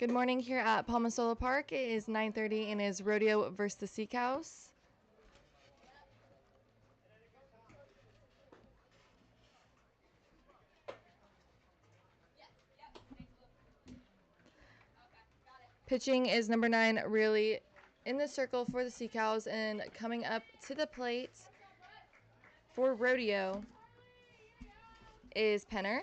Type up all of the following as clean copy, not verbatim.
Good morning here at Palmasola Park. It is 9:30 and is Rodeo versus the Sea Cows. Pitching is number 9, really in the circle for the Sea Cows, and coming up to the plate for Rodeo is Penner.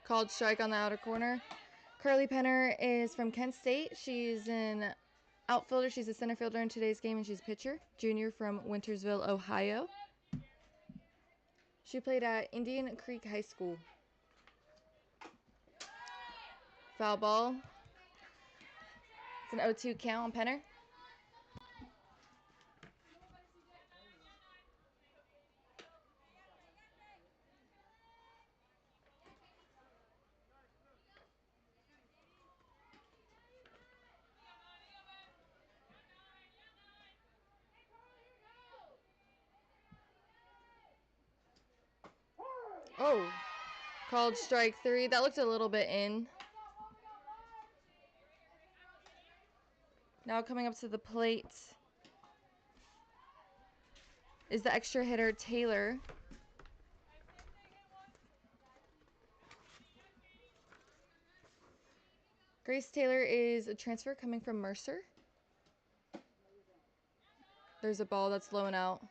Called strike on the outer corner. Carly Penner is from Kent State. She's an outfielder. She's a center fielder in today's game, and she's a pitcher. Junior from Wintersville, Ohio. She played at Indian Creek High School. Foul ball. It's an 0-2 count on Penner. Oh, called strike 3. That looked a little bit in. Now coming up to the plate is the extra hitter, Taylor. Grace Taylor is a transfer coming from Mercer. There's a ball that's low and out.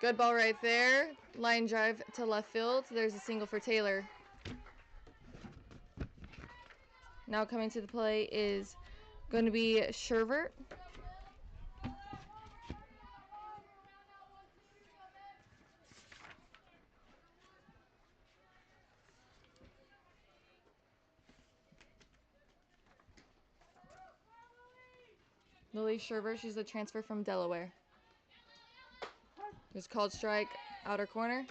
Good ball right there. Line drive to left field. There's a single for Taylor. Now coming to the plate is going to be Shervert. Lily Shervert, she's a transfer from Delaware. There's called strike, outer corner.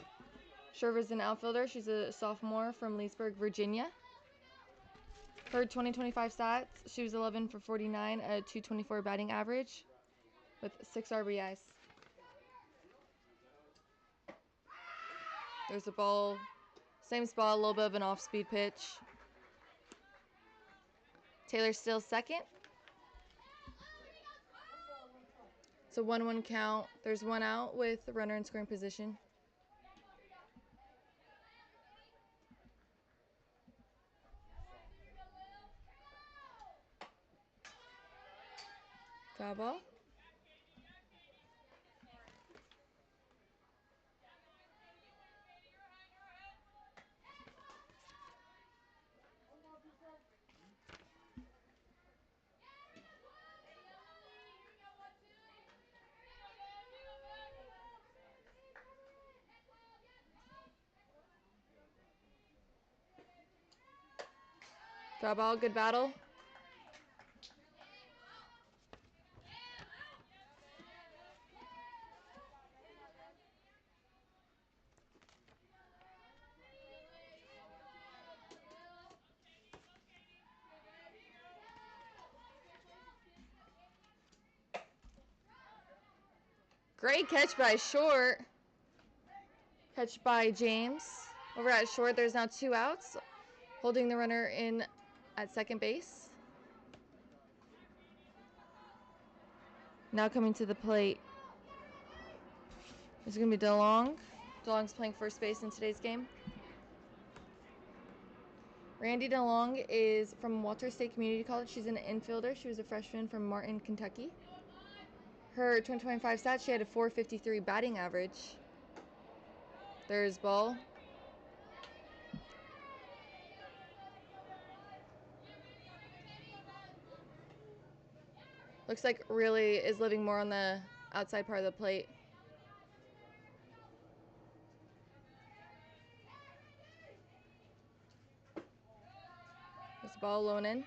Sherver's an outfielder. She's a sophomore from Leesburg, Virginia. Her 2025 stats, she was 11 for 49, a .224 batting average with 6 RBIs. There's a ball, same spot, a little bit of an off-speed pitch. Taylor still second. It's a 1-1 count. There's one out with the runner in scoring position. Foul ball. Foul ball, good battle. Great catch by short. Catch by James. Over at short, there's now 2 outs. Holding the runner in at second base. Now coming to the plate is going to be DeLong. DeLong's playing first base in today's game. Randy DeLong is from Walter State Community College. She's an infielder. She was a freshman from Martin, Kentucky. Her 2025 stats, she had a .453 batting average. There's ball. Looks like really is living more on the outside part of the plate. Ball low and in.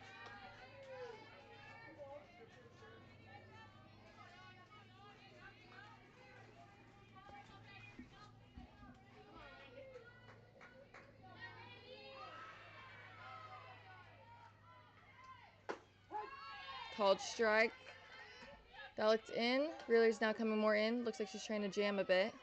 Called strike. That looked in. Reeler's now coming more in. Looks like she's trying to jam a bit.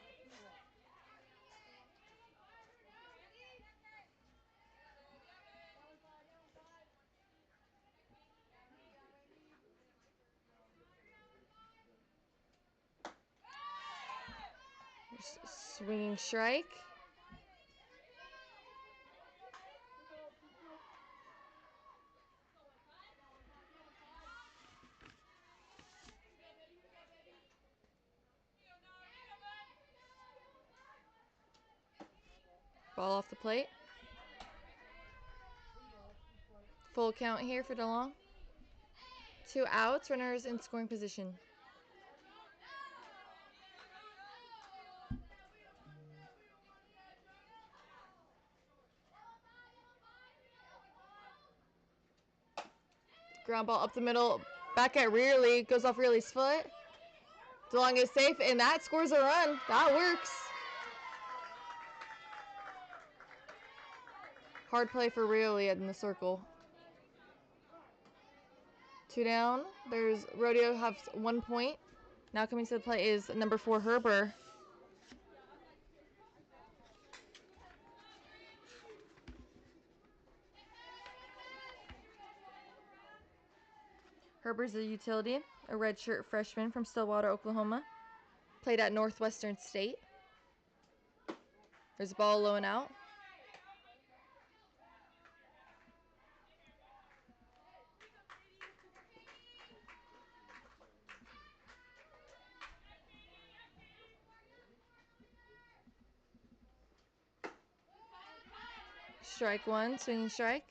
Swinging strike. Ball off the plate. Full count here for DeLong. 2 outs, runners in scoring position. Ground ball up the middle, back at Rearley, goes off Rearley's foot. DeLong is safe, and that scores a run. That works. Hard play for Rearley in the circle. 2 down. There's Rodeo has 1 point. Now coming to the plate is number 4, Herber. Herber's a utility, a redshirt freshman from Stillwater, Oklahoma. Played at Northwestern State. There's a ball low and out. Strike 1, swinging strike.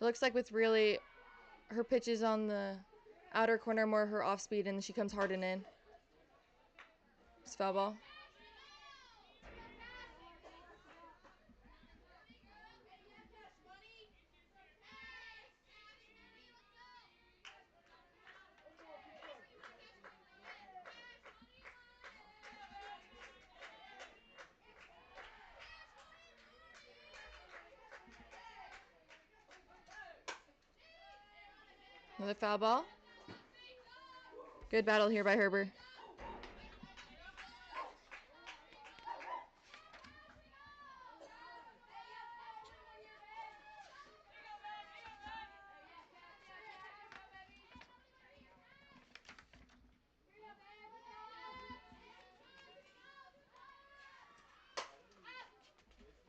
It looks like with really her pitch is on the outer corner, more her off speed, and she comes hard and in. It's foul ball. Another foul ball. Good battle here by Herber.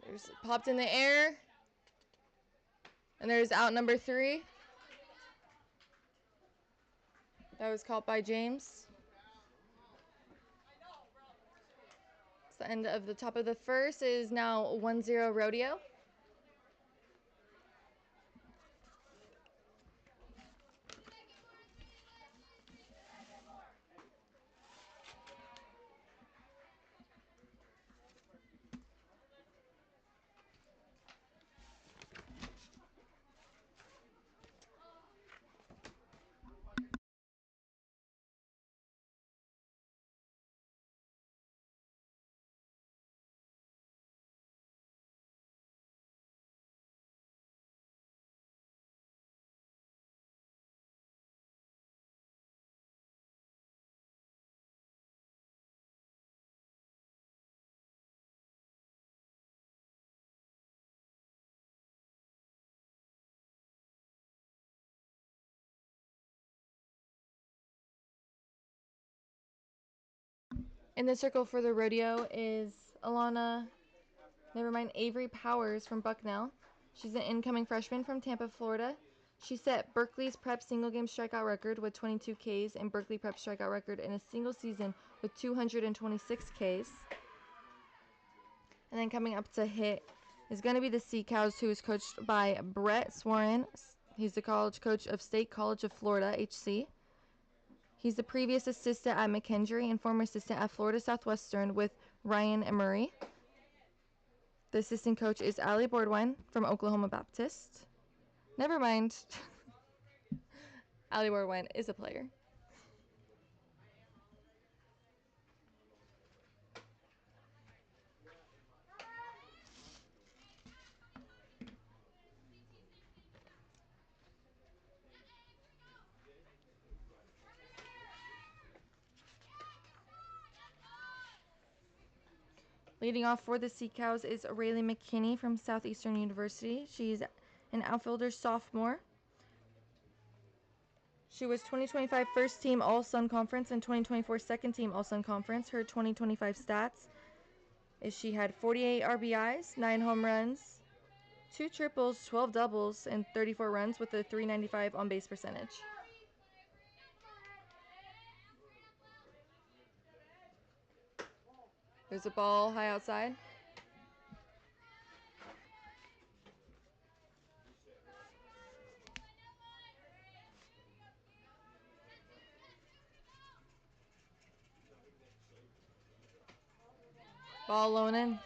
There's popped in the air. And there's out number 3. That was caught by James. It's the end of the top of the first. It is now 1-0 Rodeo. In the circle for the Rodeo is Avery Powers from Bucknell. She's an incoming freshman from Tampa, Florida. She set Berkeley's prep single game strikeout record with 22 Ks and Berkeley prep strikeout record in a single season with 226 Ks. And then coming up to hit is going to be the Sea Cows, who is coached by Brett Swarren. He's the college coach of State College of Florida, HC. He's the previous assistant at McKendree and former assistant at Florida Southwestern with Ryan and Murray. The assistant coach is Allie Bordwine from Oklahoma Baptist. Never mind. Allie Bordwine is a player. Leading off for the Sea Cows is Rayleigh McKinney from Southeastern University. She's an outfielder sophomore. She was 2025 first team All-Sun Conference and 2024 second team All-Sun Conference. Her 2025 stats is she had 48 RBIs, 9 home runs, 2 triples, 12 doubles, and 34 runs with a 395 on-base percentage. There's a ball high outside. Ball low and in.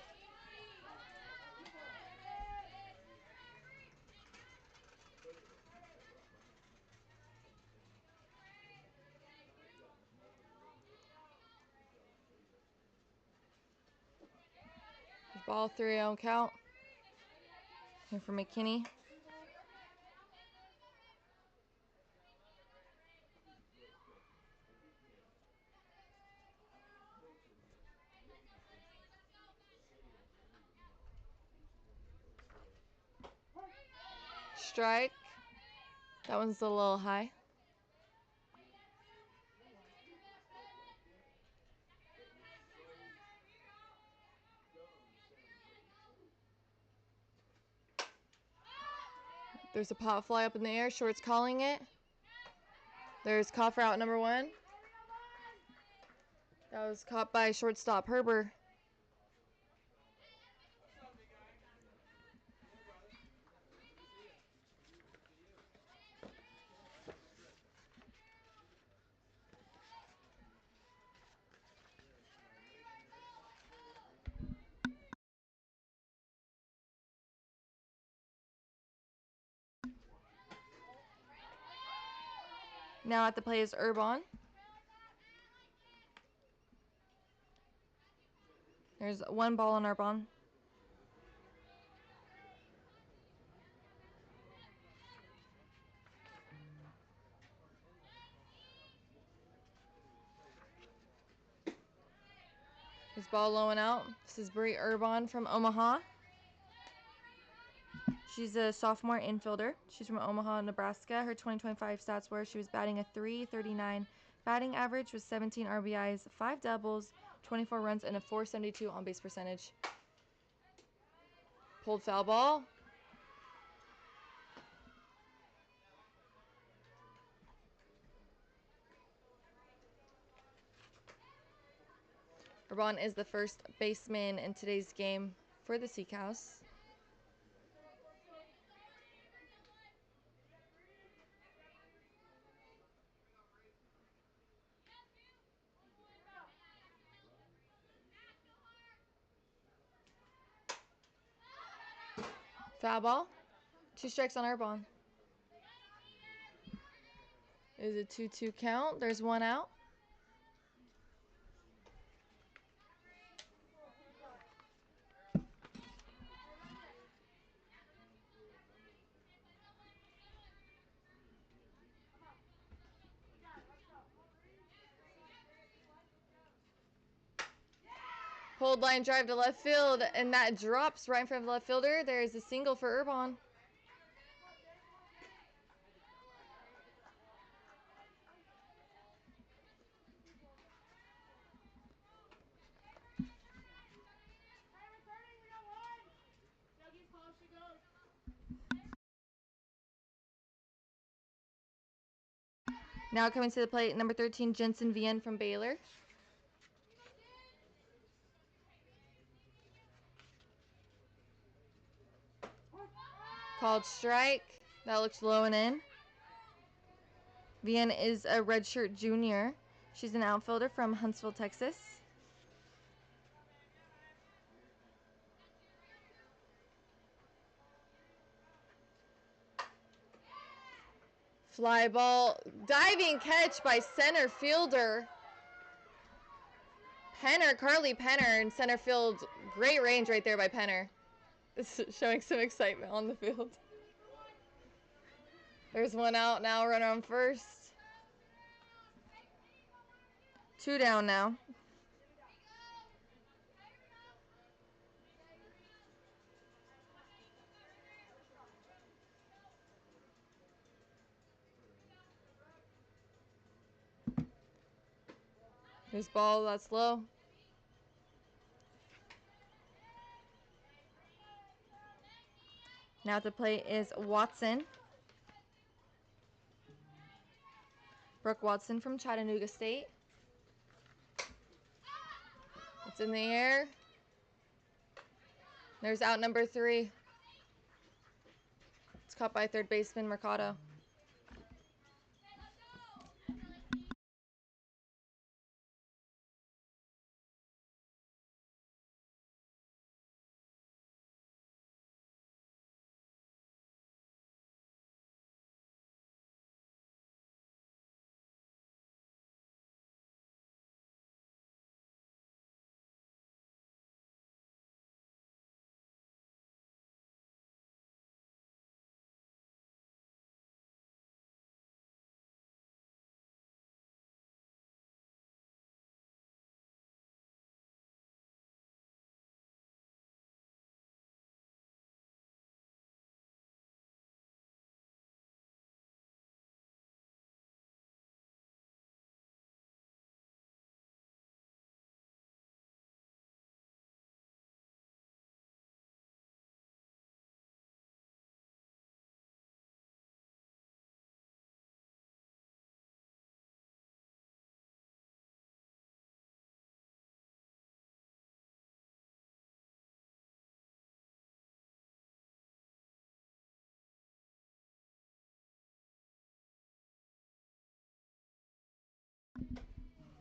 Ball 3-0 count. Here for McKinney. Strike. That one's a little high. There's a pop fly up in the air. Short's calling it. There's caught for out number 1. That was caught by shortstop Herber. Now at the play is Urbon. There's one ball on Urbon. His ball low and out. This is Brie Urbon from Omaha. She's a sophomore infielder. She's from Omaha, Nebraska. Her 2025 stats were she was batting a .339. Batting average was 17 RBIs, 5 doubles, 24 runs, and a .472 on-base percentage. Pulled foul ball. Urbon is the first baseman in today's game for the Sea Cows. Foul ball. 2 strikes on Urbon. It is a 2-2 count. There's 1 out. Pulled line drive to left field, and that drops right in front of the left fielder. There is a single for Urbon. Now coming to the plate, number 13, Jensen Vien from Baylor. Called strike. That looks low and in. Vian is a redshirt junior. She's an outfielder from Huntsville, Texas. Fly ball, diving catch by center fielder Penner, Carly Penner in center field. Great range right there by Penner. This is showing some excitement on the field. There's one out now, runner on first. 2 down now. There's ball, that's low. Now at the plate is Watson. Brooke Watson from Chattanooga State. It's in the air. There's out number 3. It's caught by third baseman Mercado.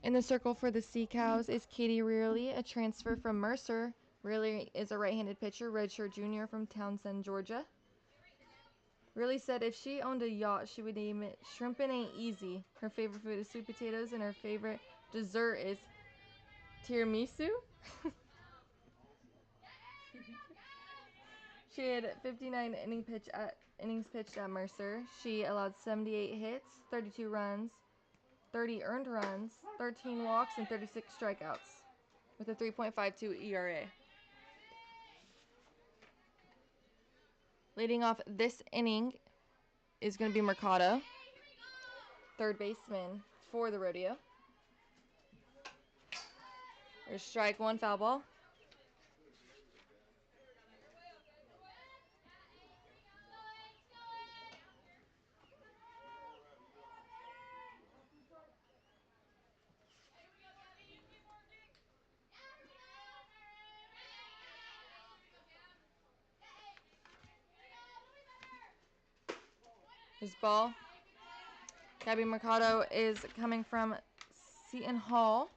In the circle for the Sea Cows is Katie Rearley, a transfer from Mercer. Rearley is a right-handed pitcher, redshirt junior from Townsend, Georgia. Rearley said if she owned a yacht, she would name it Shrimpin' Ain't Easy. Her favorite food is sweet potatoes, and her favorite dessert is tiramisu. She had 59 innings pitched at Mercer. She allowed 78 hits, 32 runs, 30 earned runs, 13 walks, and 36 strikeouts with a 3.52 ERA. Leading off this inning is going to be Mercado, third baseman for the Rodeo. There's strike 1, foul ball. His ball. Gabby Mercado is coming from Seton Hall.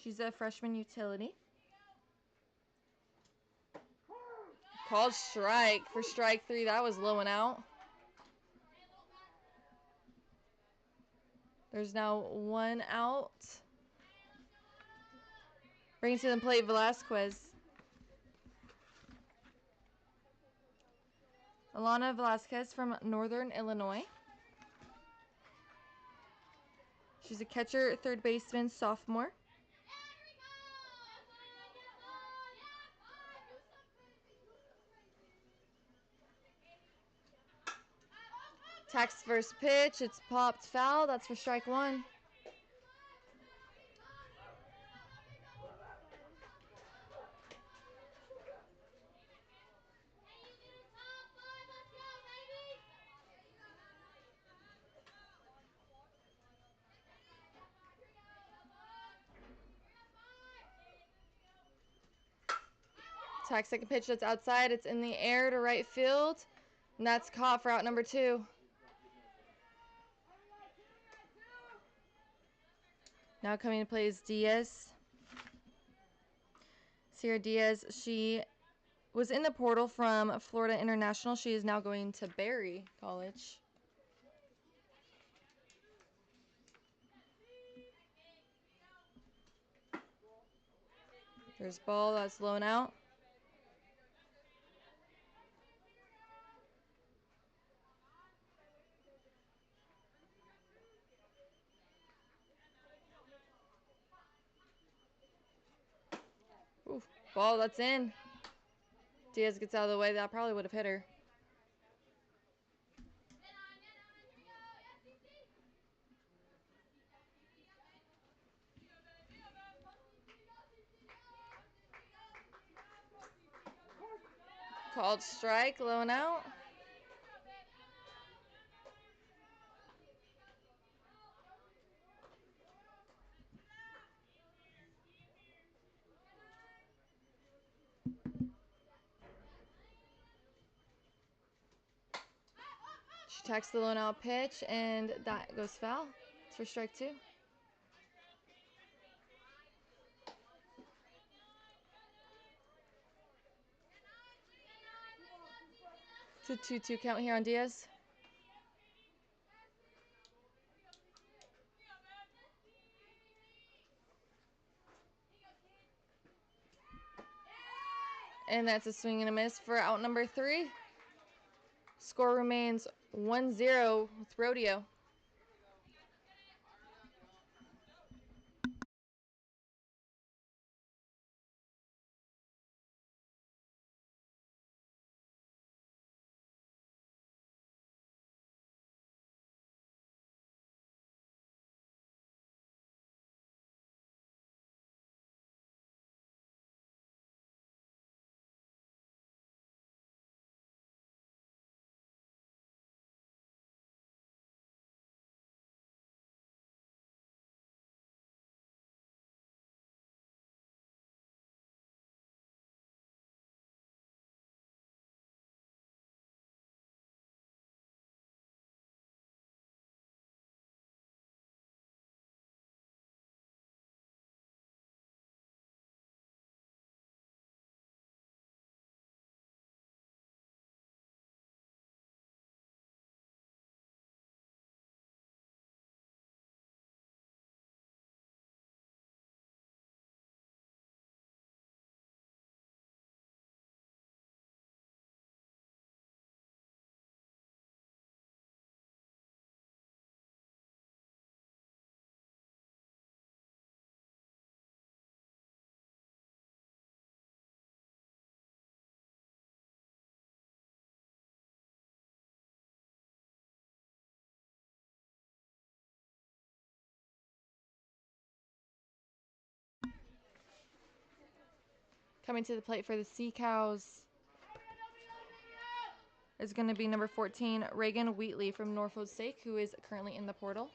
She's a freshman utility. Called strike for strike 3. That was low and out. There's now 1 out. Bringing to the plate Velasquez. Alana Velasquez from Northern Illinois. She's a catcher, third baseman, sophomore. Tax first pitch. It's popped foul. That's for strike 1. Attack second pitch, that's outside. It's in the air to right field. And that's caught for out number 2. Now coming to play is Diaz. Sierra Diaz, she was in the portal from Florida International. She is now going to Barry College. There's ball, that's blown out. Ooh, ball, that's in. Diaz gets out of the way. That probably would have hit her. Called strike, low and out. She attacks the low and out pitch, and that goes foul. It's for strike 2. It's a 2-2 count here on Diaz. And that's a swing and a miss for out number 3. Score remains 1-0 with Rodeo. Coming to the plate for the Sea Cows is going to be number 14, Reagan Wheatley from Norfolk State, who is currently in the portal.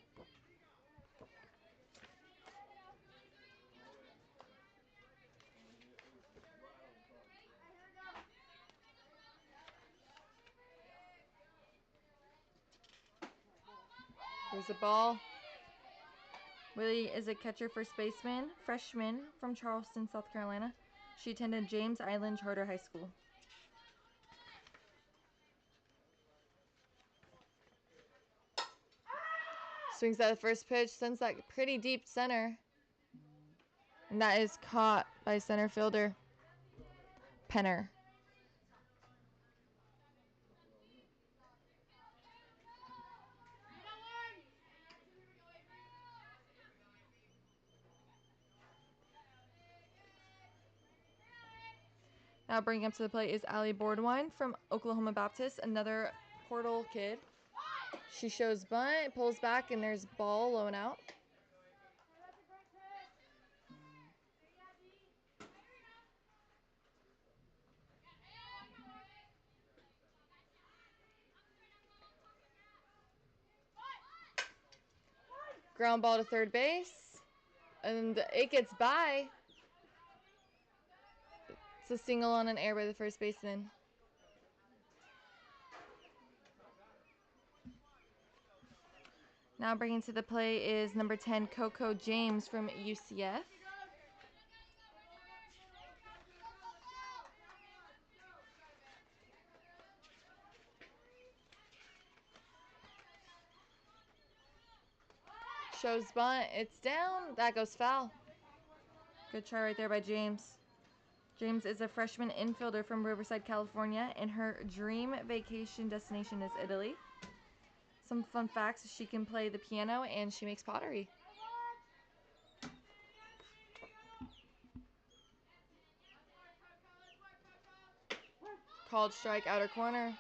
Here's the ball. Wheatley is a catcher, first baseman, freshman from Charleston, South Carolina. She attended James Island Charter High School. Swings at the first pitch, sends that pretty deep center. And that is caught by center fielder Penner. Now bringing up to the plate is Allie Boardwine from Oklahoma Baptist, another portal kid. She shows bunt, pulls back, and there's ball low and out. Ground ball to third base, and it gets by. It's a single on an air by the first baseman. Now bringing to the play is number 10, Coco James from UCF. Shows bunt. It's down. That goes foul. Good try right there by James. James is a freshman infielder from Riverside, California, and her dream vacation destination is Italy. Some fun facts: she can play the piano and she makes pottery. Called strike, outer corner.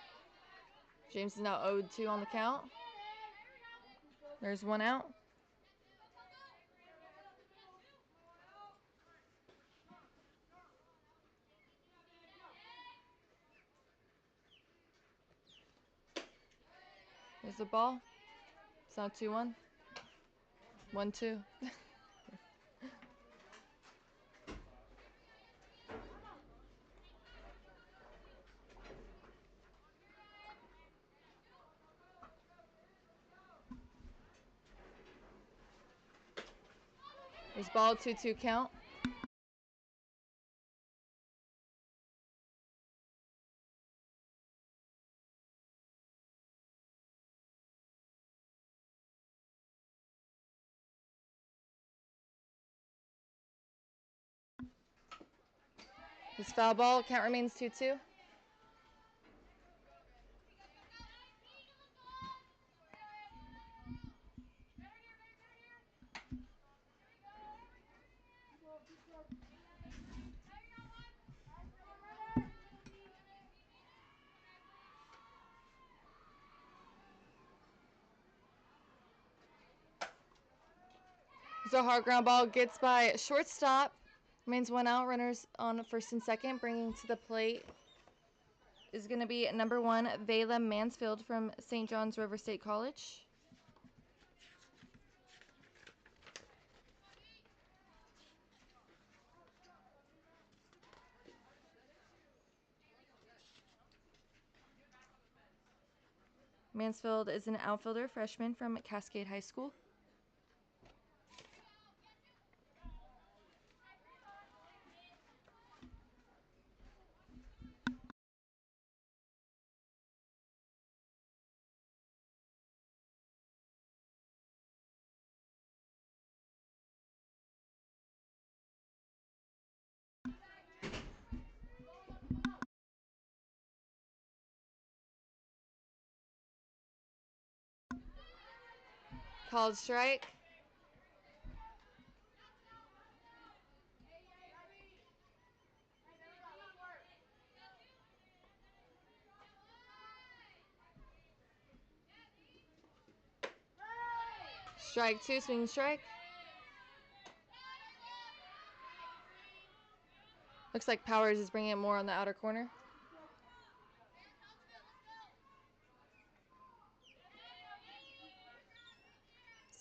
James is now 0-2 on the count. There's one out. There's the ball. It's now 2-1. 1-2. There's ball, 2-2 count. This foul ball, count remains 2-2. So hard ground ball gets by shortstop. Remains one out. Runners on first and second. Bringing to the plate is going to be number 1, Vela Mansfield from St. John's River State College. Mansfield is an outfielder, freshman from Cascade High School. Called strike. Strike 2, swing strike. Looks like Powers is bringing it more on the outer corner.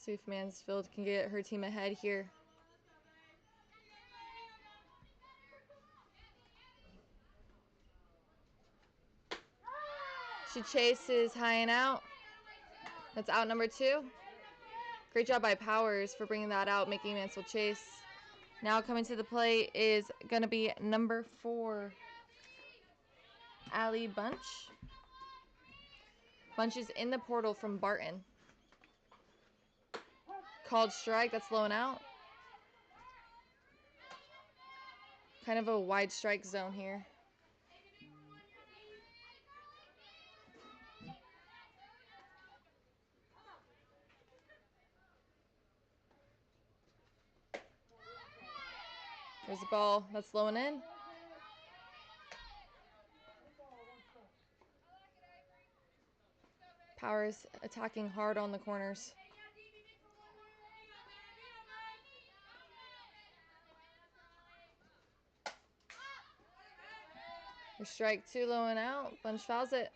See if Mansfield can get her team ahead here. She chases high and out. That's out number 2. Great job by Powers for bringing that out, making Mansfield chase. Now coming to the plate is going to be number 4, Allie Bunch. Bunch is in the portal from Barton. Called strike, that's low and out. Kind of a wide strike zone here. There's the ball, that's low and in. Powers attacking hard on the corners. For strike 2, low and out. Bunch fouls it.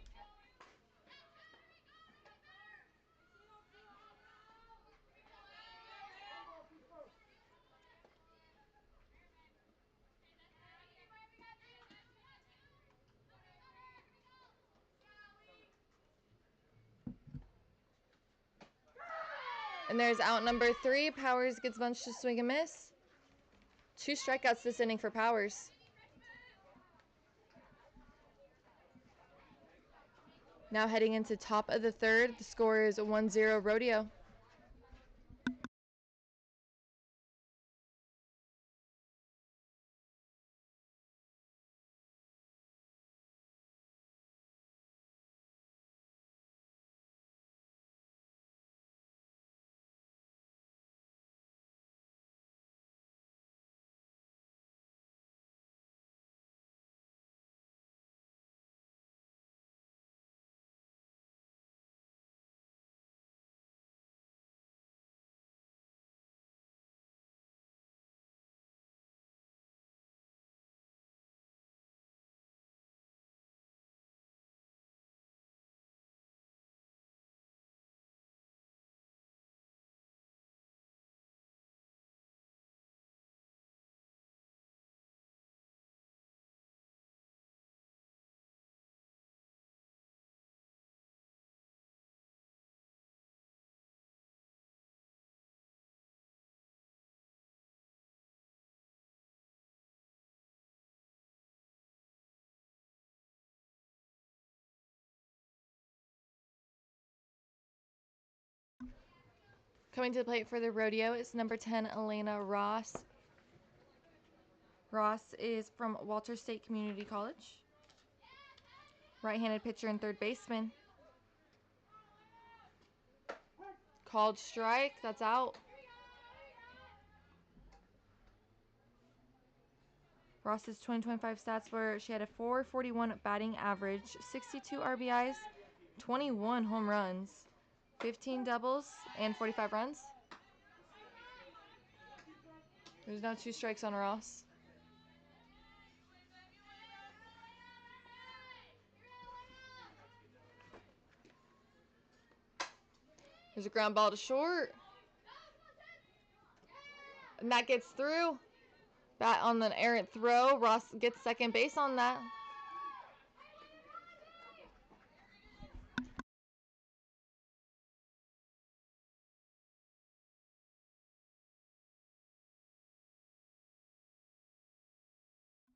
And there's out number 3. Powers gets bunched to swing and miss. 2 strikeouts this inning for Powers. Now heading into top of the 3rd. The score is 1-0 Rodeo. Coming to the plate for the Rodeo is number 10, Elena Ross. Ross is from Walter State Community College. Right-handed pitcher and third baseman. Called strike. That's out. Ross's 2025 stats were she had a .441 batting average, 62 RBIs, 21 home runs, 15 doubles, and 45 runs. There's now 2 strikes on Ross. There's a ground ball to short. And that gets through. Bat on the errant throw. Ross gets second base on that.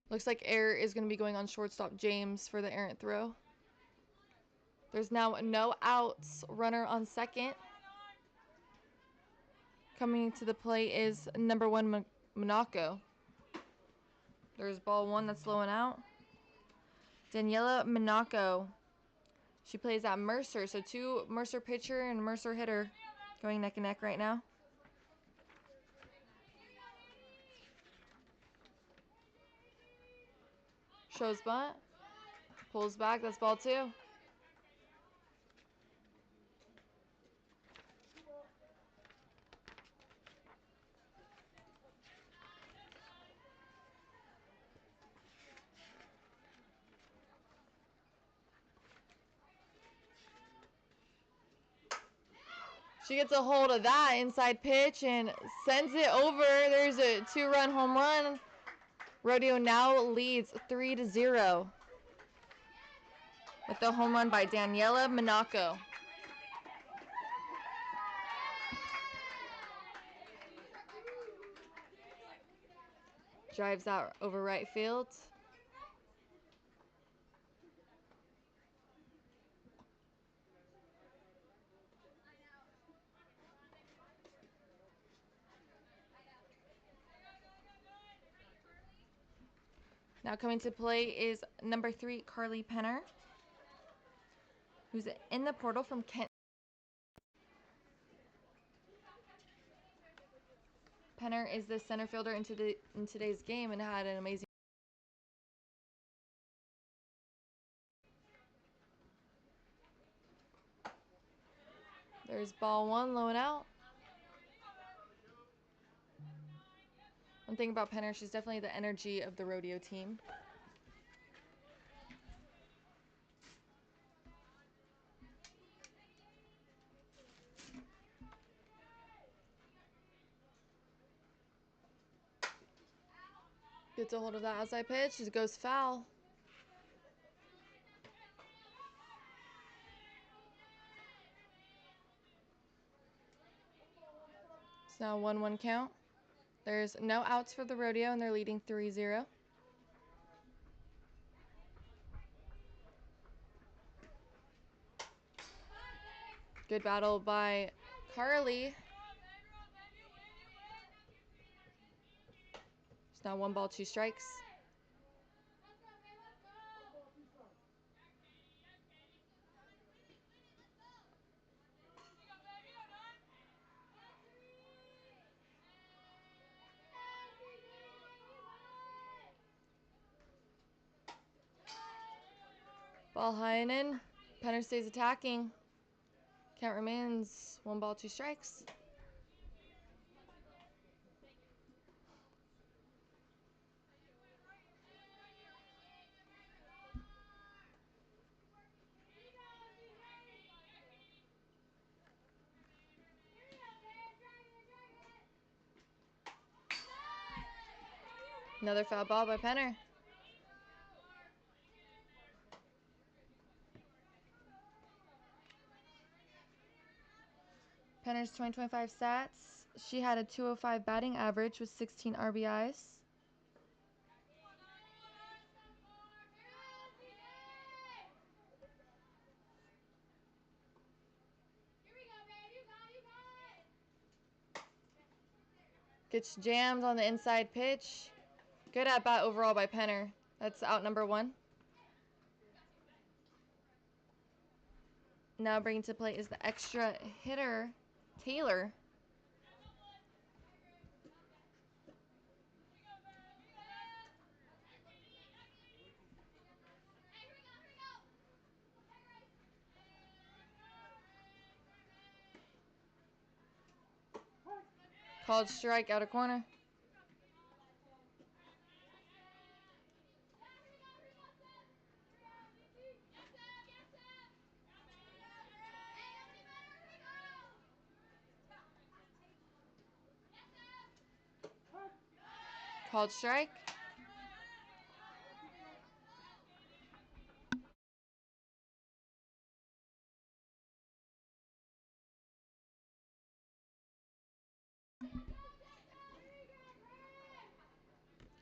Looks like error is going to be going on shortstop James for the errant throw. There's now no outs. Runner on second. Coming to the plate is number 1, Monaco. There's ball 1 that's low and out. Daniela Monaco. She plays at Mercer. So 2 Mercer pitcher and Mercer hitter going neck and neck right now. Shows bunt. Pulls back. That's ball 2. She gets a hold of that inside pitch and sends it over. There's a 2-run home run. Rodeo now leads 3-0 with the home run by Daniela Monaco. Drives out over right field. Now coming to play is number 3, Carly Penner, who's in the portal from Kent. Penner is the center fielder in today's game and had an amazing. There's ball 1, low and out. One thing about Penner, she's definitely the energy of the Rodeo team. Gets a hold of that outside pitch. It goes foul. It's now 1-1 count. There's no outs for the Rodeo, and they're leading 3-0. Good battle by Carly. It's now 1 ball, 2 strikes. Ball high and in. Penner stays attacking. Count remains 1 ball, 2 strikes. Another foul ball by Penner. Penner's 2025 stats. She had a .205 batting average with 16 RBIs. Gets jammed on the inside pitch. Good at bat overall by Penner. That's out number 1. Now bringing to play is the extra hitter, Taylor. Called strike, out of corner. Called strike.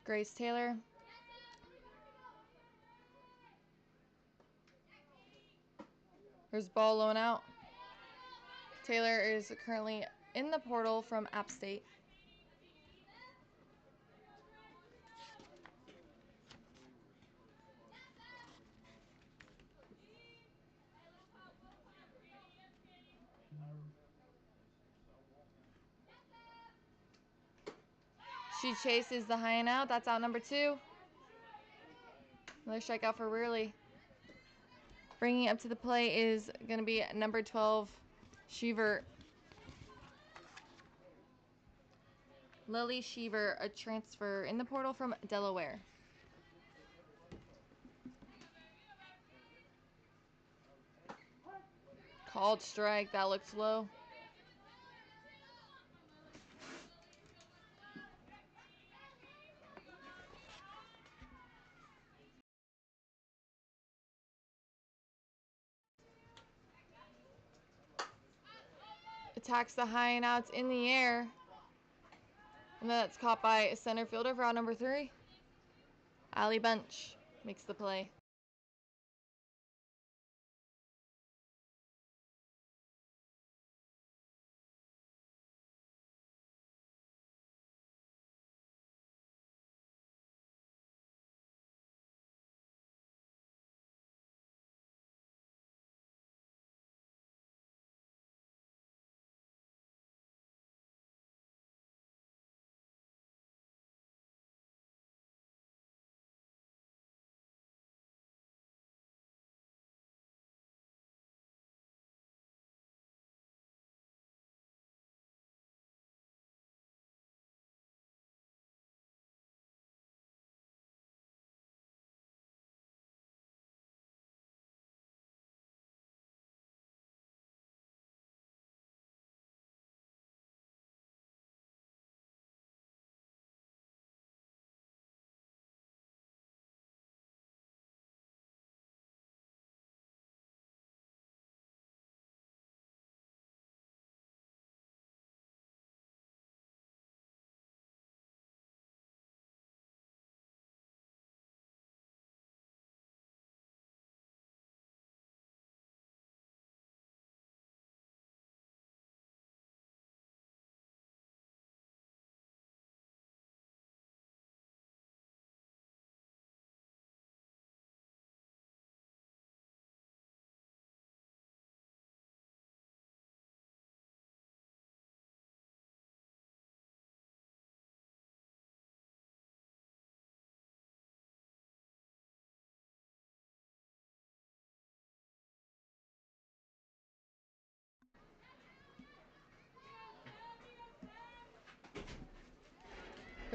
Grace Taylor. There's ball low and out. Taylor is currently in the portal from App State. She chases the high and out. That's out number 2. Another strikeout for Weirley. Bringing up to the play is going to be number 12, Sheaver. Lily Sheaver, a transfer in the portal from Delaware. Called strike. That looks low. Attacks the high and outs in the air. And that's caught by center fielder for out number 3. Allie Bunch makes the play.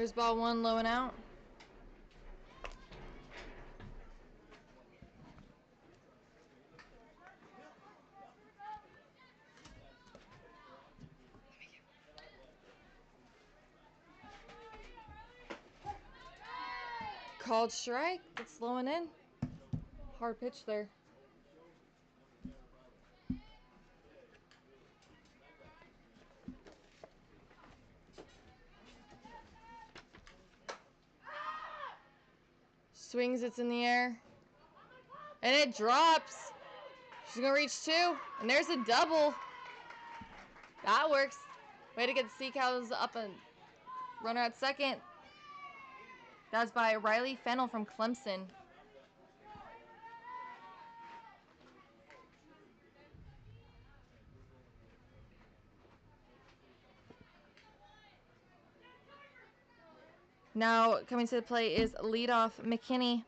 Here's ball one, low and out. Called strike. That's low and in. Hard pitch there. Swings, it's in the air. And it drops. She's going to reach two. And there's a double. That works. Way to get the Sea Cows up and runner at second. That was by Riley Fennell from Clemson. Now coming to the plate is leadoff McKinney.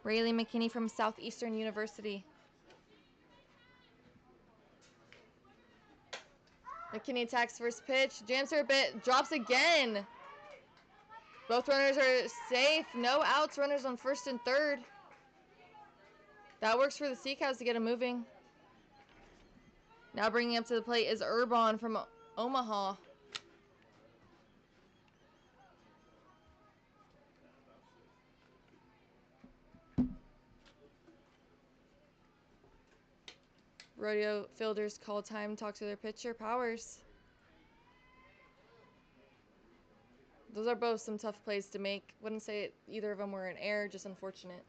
Rayleigh McKinney from Southeastern University. McKinney attacks first pitch, jams her a bit, drops again. Both runners are safe. No outs, runners on first and third. That works for the Sea Cows to get them moving. Now bringing up to the plate is Urbon from Omaha. Rodeo fielders call time, talk to their pitcher, Powers. Those are both some tough plays to make. Wouldn't say either of them were an error, just unfortunate.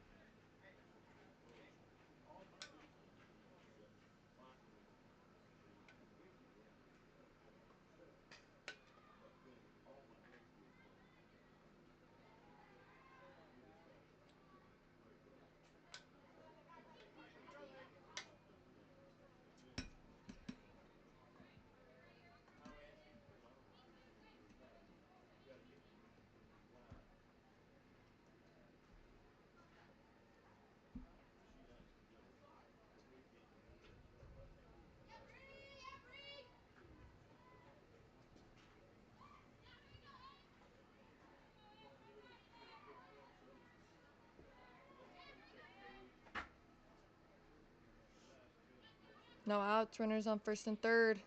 No outs, runners on first and third.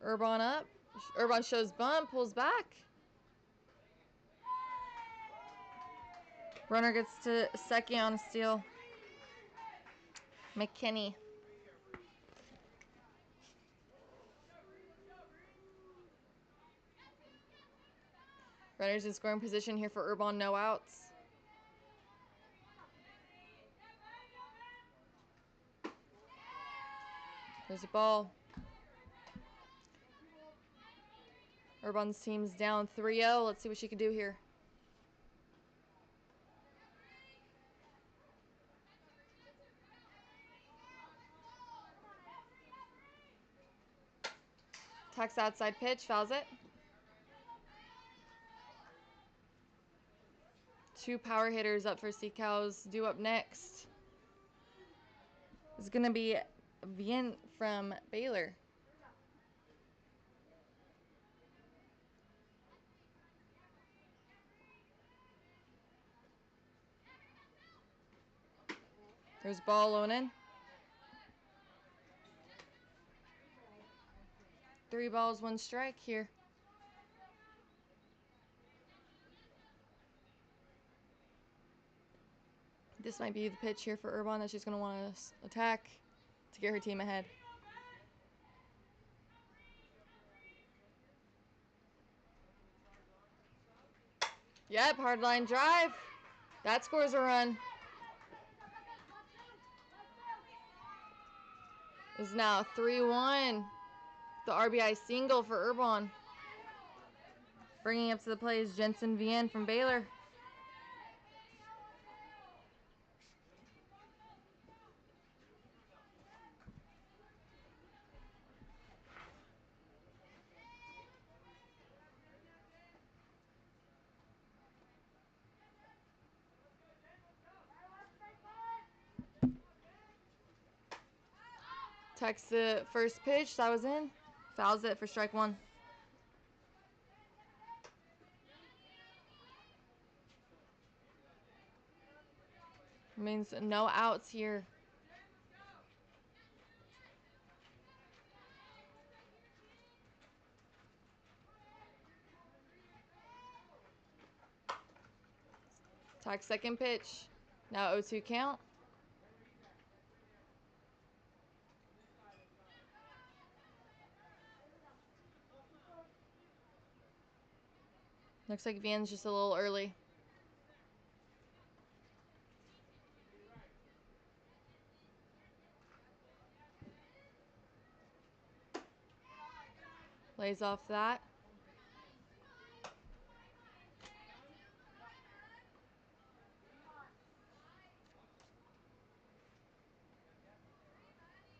Urbon up. Urbon shows bunt, pulls back. Runner gets to second on a steal. McKinney. Runners in scoring position here for Urbon, no outs. There's a ball. Urbon's team's down 3-0. Let's see what she can do here. Attacks outside pitch, fouls it. Two power hitters up for Sea Cows. Due up next is going to be Vien from Baylor. There's ball low and in. 3 balls, 1 strike here. This might be the pitch here for Urbon that she's going to want to attack to get her team ahead. Yep, hard line drive. That scores a run. Is now 3-1. The RBI single for Urbon. Bringing up to the plate is Jensen Vien from Baylor. Takes the first pitch, that was in. Fouls it for strike 1. Means no outs here. Tack second pitch. Now 0-2 count. Looks like Van's just a little early. Lays off that.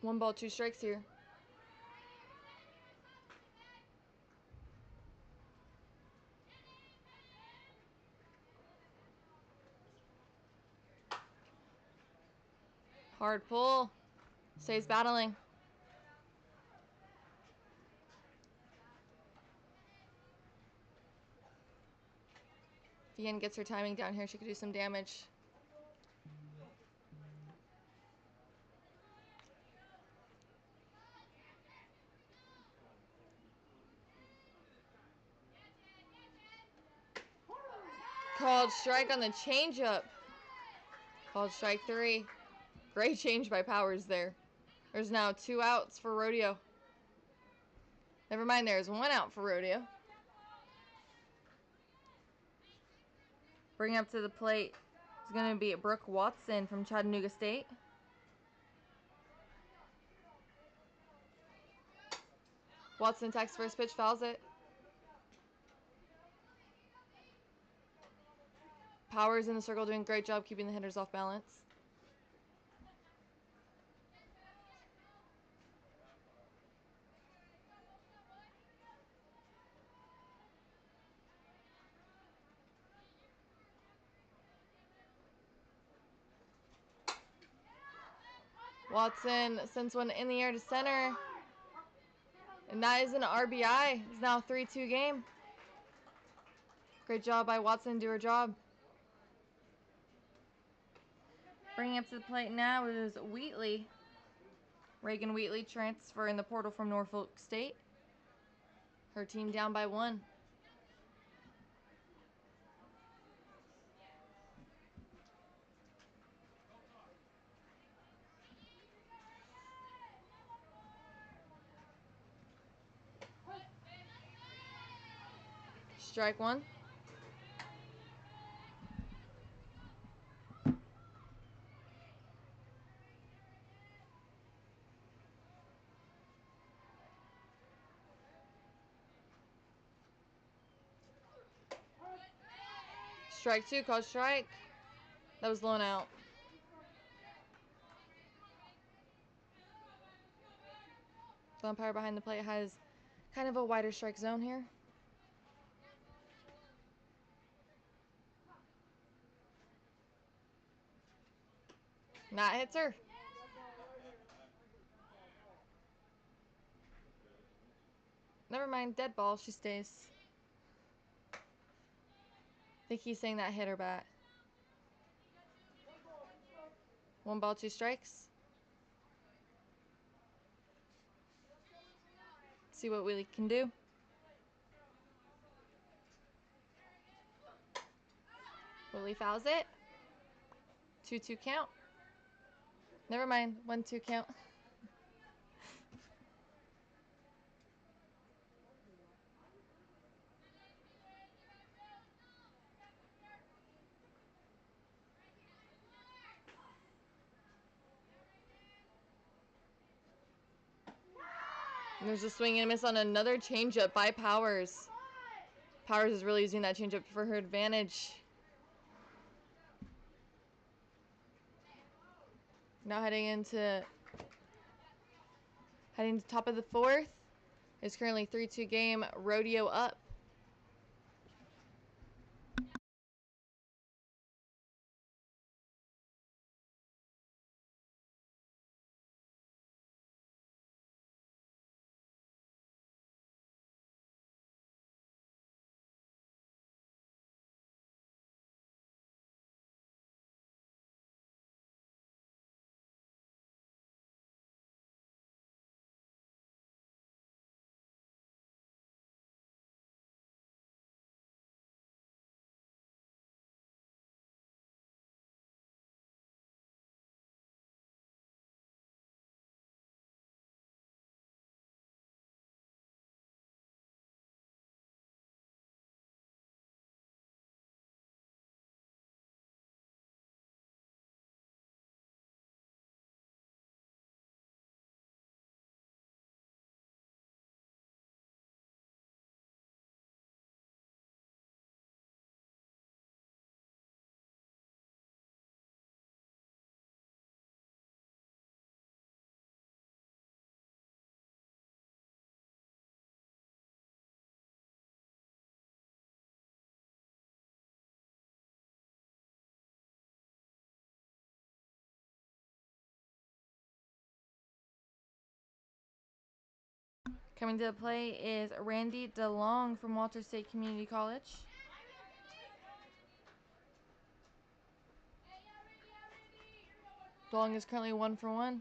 One ball, two strikes here. Hard pull. Stays battling. Van gets her timing down here. She could do some damage. Called strike on the changeup. Called strike 3. Great change by Powers there. There's now 2 outs for Rodeo. Never mind, there's 1 out for Rodeo. Bring up to the plate is going to be Brooke Watson from Chattanooga State. Watson attacks first pitch, fouls it. Powers in the circle doing a great job keeping the hitters off balance. Watson sends one in the air to center. And that is an RBI. It's now a 3-2 game. Great job by Watson to do her job. Bringing up to the plate now is Wheatley. Reagan Wheatley transfer in the portal from Norfolk State. Her team down by 1. Strike 1. Strike 2, called strike. That was blown out. The umpire behind the plate has kind of a wider strike zone here. That hits her. Never mind, dead ball, she stays. I think he's saying that hit her bat. 1 ball, 2 strikes. See what Wheatley can do. Wheatley fouls it. 2-2 count. Never mind, 1-2 count. And there's a swing and a miss on another changeup by Powers. Powers is really using that changeup for her advantage. Now heading to top of the 4th. It's currently 3-2 game. Rodeo up. Coming to the play is Randy DeLong from Walter State Community College. DeLong is currently 1-for-1.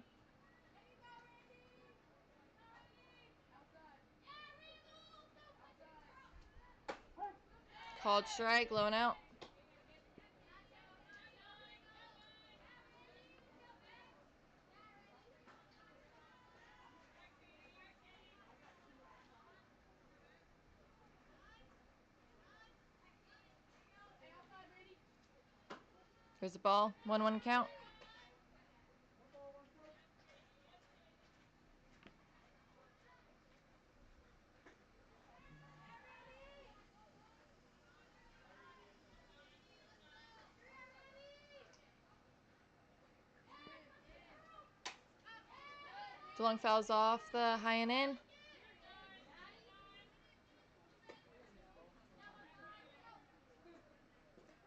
Called strike, low and out. There's the ball, 1-1 count. DeLong fouls off the high and in.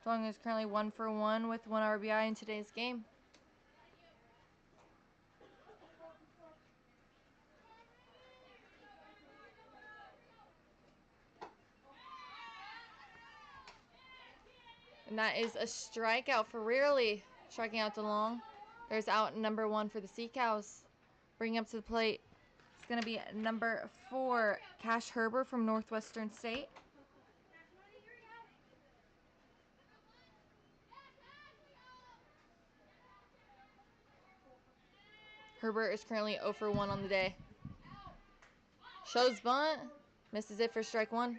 DeLong is currently 1-for-1 with 1 RBI in today's game. And that is a strikeout for Rearly, striking out DeLong. There's out number 1 for the Sea Cows. Bringing up to the plate, it's going to be number 4, Cash Herbert from Northwestern State. Herbert is currently 0-for-1 on the day. Shows bunt, misses it for strike 1.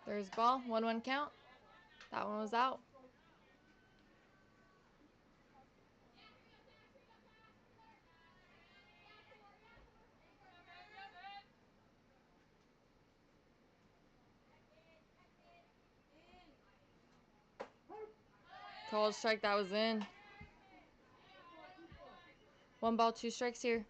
There's ball, 1-1 count. That one was out. Called strike, that was in. 1 ball, 2 strikes here.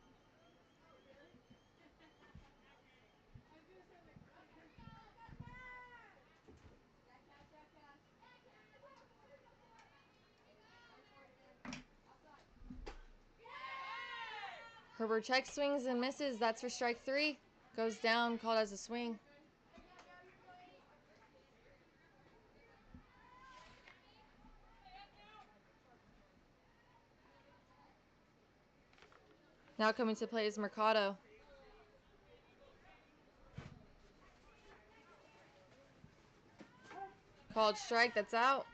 Herbert checks, swings, and misses. That's for strike 3. Goes down, called as a swing. Now coming to play is Mercado. Called strike, that's out.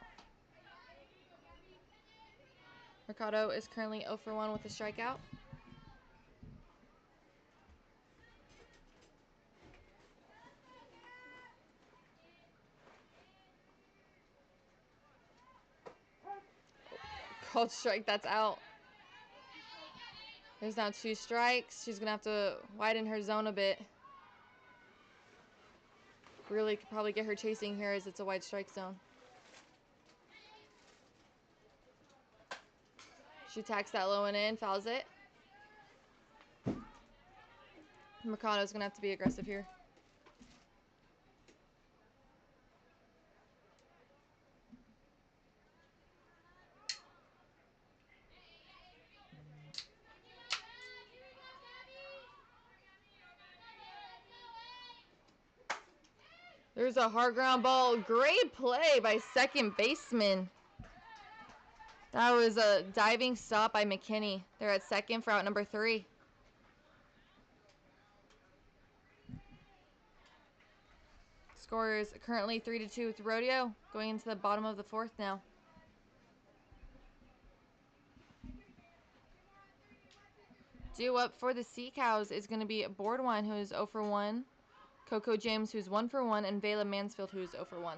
Mercado is currently 0-for-1 with a strikeout. Called strike, that's out. There's now 2 strikes. She's going to have to widen her zone a bit. Really could probably get her chasing here as it's a wide strike zone. She attacks that low and in, fouls it. Mercado's going to have to be aggressive here. There's a hard ground ball. Great play by second baseman. That was a diving stop by McKinney. They're at second for out number 3. Score is currently 3-2 with Rodeo, going into the bottom of the 4th now. Due up for the Sea Cows is going to be Boardwine, who is 0-for-1, Coco James, who's 1-for-1, and Vela Mansfield, who's 0-for-1.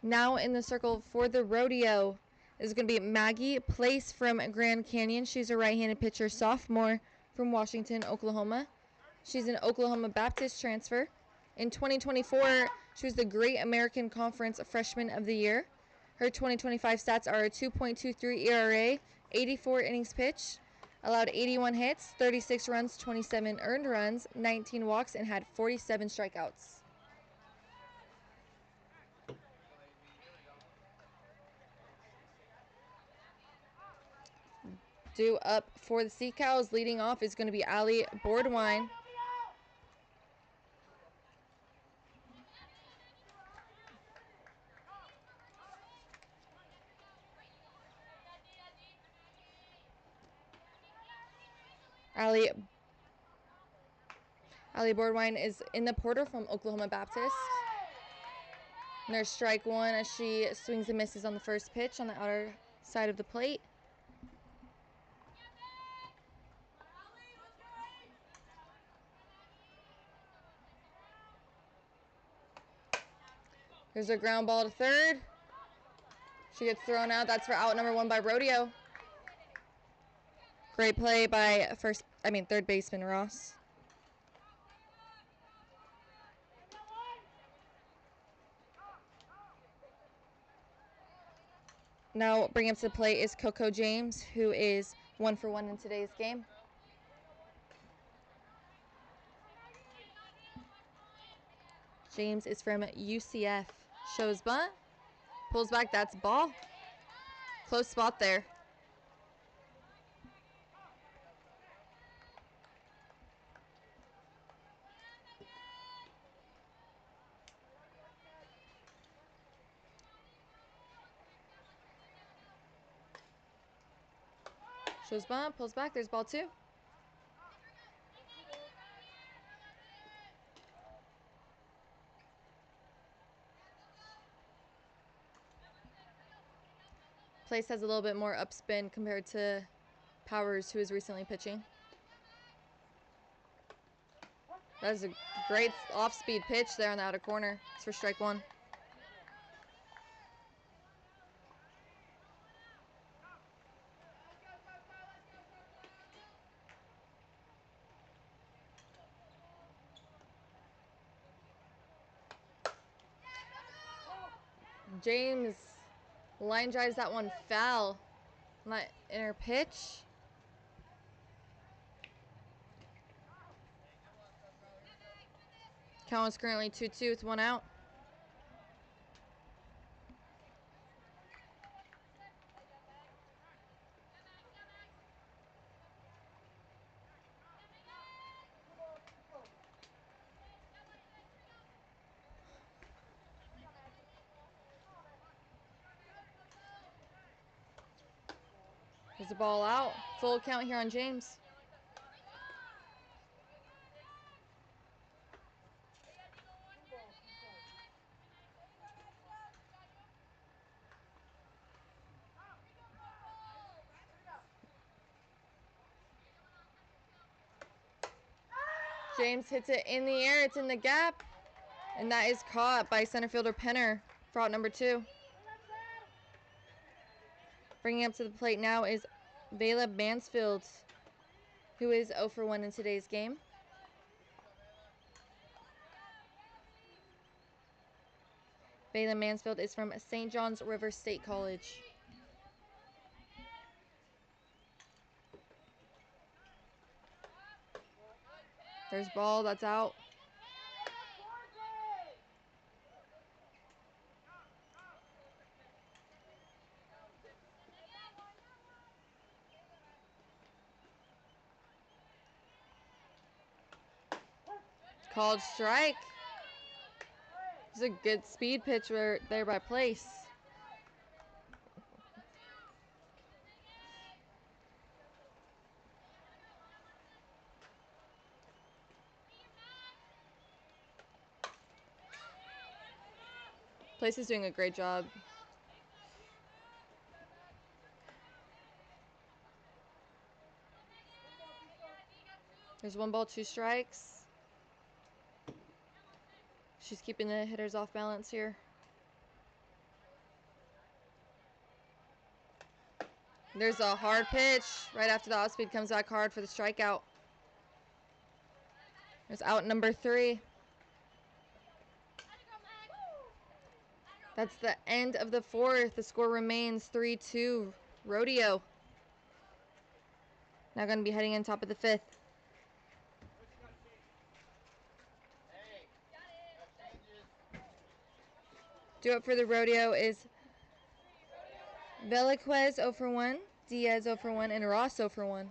Now in the circle for the Rodeo is going to be Maggie Place from Grand Canyon. She's a right-handed pitcher, sophomore from Washington, Oklahoma. She's an Oklahoma Baptist transfer. In 2024, she was the Great American Conference Freshman of the Year. Her 2025 stats are a 2.23 ERA, 84 innings pitched, allowed 81 hits, 36 runs, 27 earned runs, 19 walks, and had 47 strikeouts. Due up for the Sea Cows, leading off is going to be Allie Boardwine. Allie Boardwine is in the Porter from Oklahoma Baptist. And there's strike one as she swings and misses on the first pitch on the outer side of the plate. There's a ground ball to third. She gets thrown out. That's for out number one by Rodeo. Great play by third baseman Ross. Now bringing up to the plate is Coco James, who is 1 for 1 in today's game. James is from UCF. Shows bunt. Pulls back. That's ball. Close spot there. Shows bunt. Pulls back. There's ball two. Place has a little bit more upspin compared to Powers, who is recently pitching. That is a great off-speed pitch there on the outer corner. It's for strike one. James line drives that one foul on that inner pitch. Count is currently 2-2 with 1 out. There's the ball out. Full count here on James. James hits it in the air. It's in the gap. And that is caught by center fielder Penner for out number 2. Bringing up to the plate now is Vela Mansfield, who is 0 for 1 in today's game. Vela Mansfield is from St. John's River State College. There's ball, that's out. Called strike. It's a good speed pitch there by Place. Place is doing a great job. There's 1 ball, 2 strikes. She's keeping the hitters off balance here. There's a hard pitch. Right after the off-speed comes back hard for the strikeout. There's out number 3. That's the end of the 4th. The score remains 3-2. Rodeo. Now going to be heading in top of the 5th. Due up for the Rodeo is Veliquez 0 for 1, Diaz 0 for 1, and Ross 0 for 1.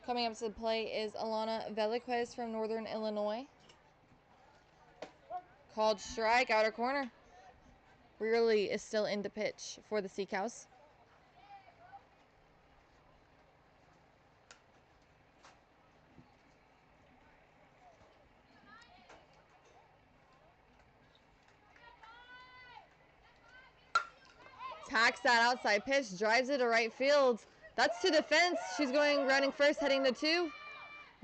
Coming up to the plate is Alana Veliquez from Northern Illinois. Called strike, outer corner. Really is still in the pitch for the Sea Cows. Tacks that outside pitch, drives it to right field. That's to the fence. She's going running first, heading to 2.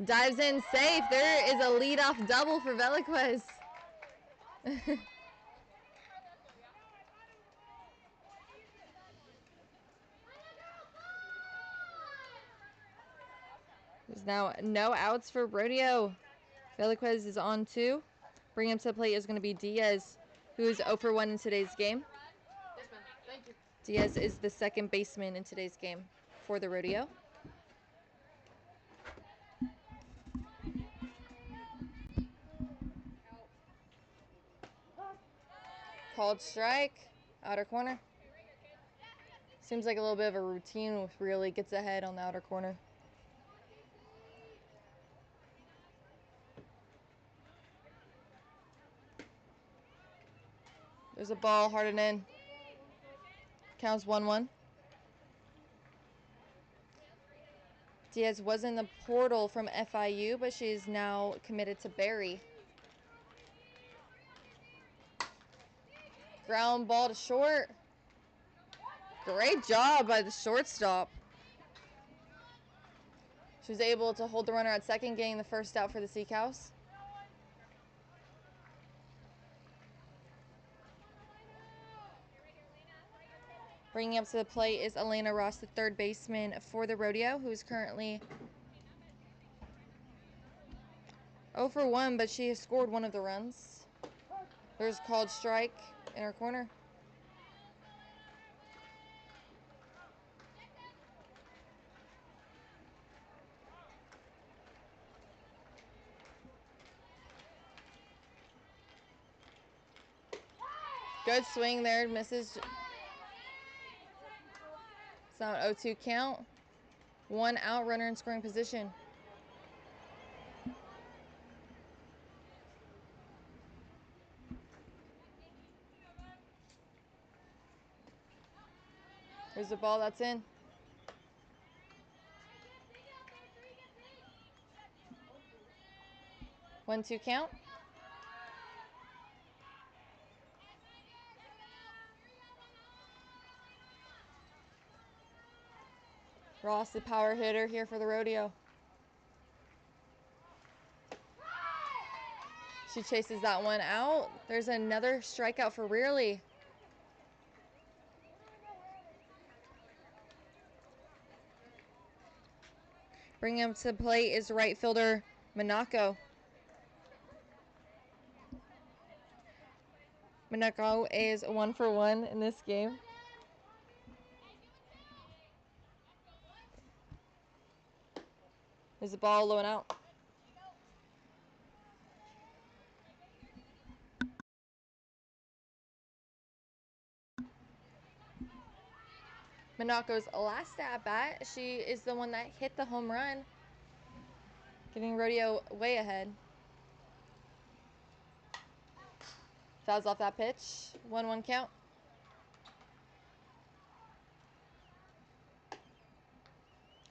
Dives in safe. There is a leadoff double for Veliquez. There's now no outs for Rodeo. Veliquez is on 2. Bringing him to the plate is going to be Diaz, who is 0 for 1 in today's game. Diaz is the second baseman in today's game for the Rodeo. Called strike, outer corner. Seems like a little bit of a routine, really gets ahead on the outer corner. There's a ball, hard and in. Counts 1-1. Diaz was in the portal from FIU, but she's now committed to Barry. Ground ball to short. Great job by the shortstop. She was able to hold the runner at second, getting the first out for the Sea Cows. Bringing up to the plate is Elena Ross, the third baseman for the Rodeo, who is currently 0 for 1, but she has scored one of the runs. There's called strike in her corner. Good swing there, misses. It's now an 0-2 count. 1 out, runner in scoring position. Here's the ball that's in. 1-2 count. Ross, the power hitter here for the Rodeo. She chases that one out. There's another strikeout for Rearley. Bringing him to the plate is right fielder Monaco. Monaco is 1 for 1 in this game. There's the ball low and out. Monaco's last at bat, she is the one that hit the home run, getting Rodeo way ahead. Fouls off that pitch. 1-1 count.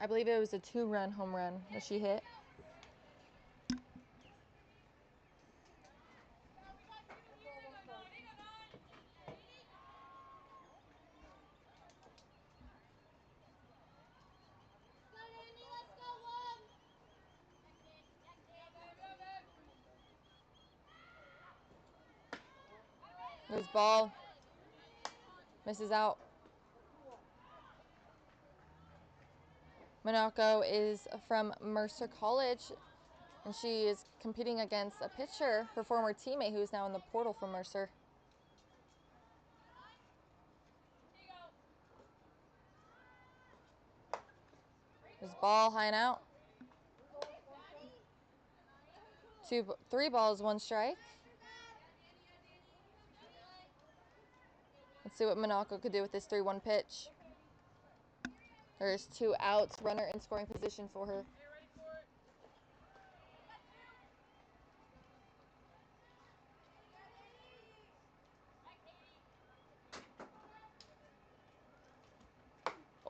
I believe it was a 2-run home run that she hit. There's ball. Misses out. Monaco is from Mercer College, and she is competing against a pitcher, her former teammate, who is now in the portal from Mercer. There's ball, high and out. 3 balls, 1 strike. Let's see what Monaco could do with this 3-1 pitch. There's 2 outs, runner in scoring position for her.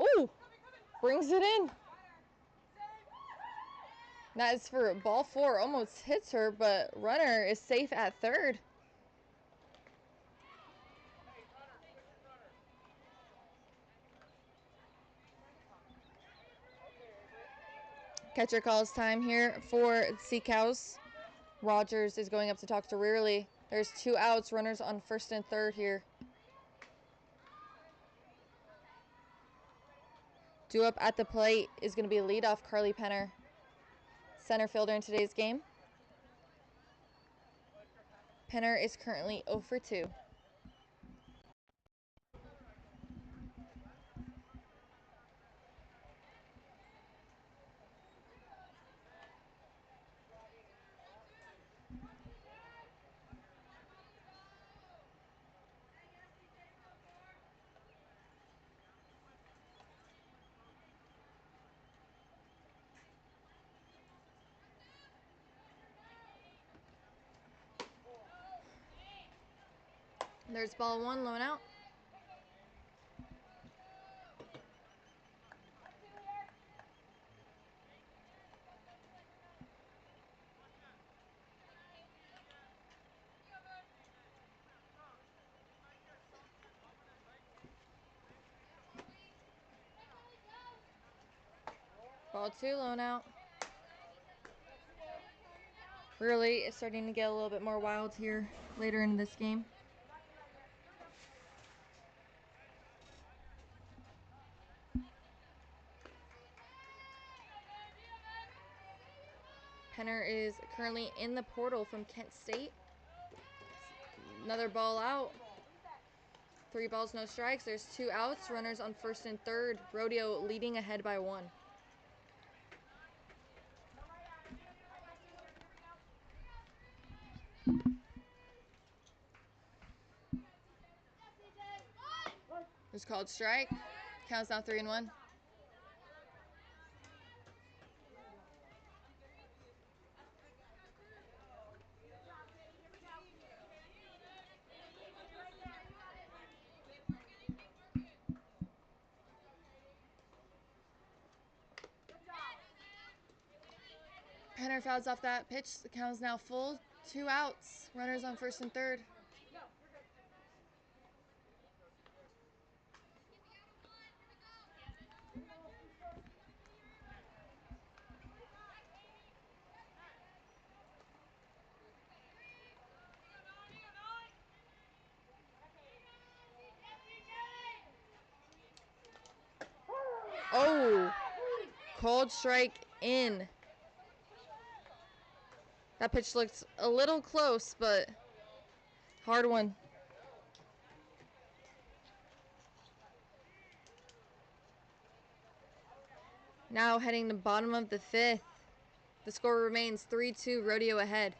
Ooh, brings it in. That is for ball 4, almost hits her, but runner is safe at third. Catcher calls time here for Sea Cows. Rogers is going up to talk to Rearley. There's 2 outs, runners on first and third here. Due up at the plate is going to be leadoff Carly Penner, center fielder in today's game. Penner is currently 0 for 2. There's ball 1, low and out. Ball 2, low and out. Rearley is starting to get a little bit more wild here later in this game. Penner is currently in the portal from Kent State. Another ball out. 3 balls, no strikes. There's 2 outs, runners on first and third. Rodeo leading ahead by 1. Called strike. Counts now 3-1. Penner fouls off that pitch. The count is now full. 2 outs. Runners on first and third. Oh, called strike in. That pitch looked a little close, but hard one. Now heading to bottom of the 5th. The score remains 3-2, Rodeo ahead.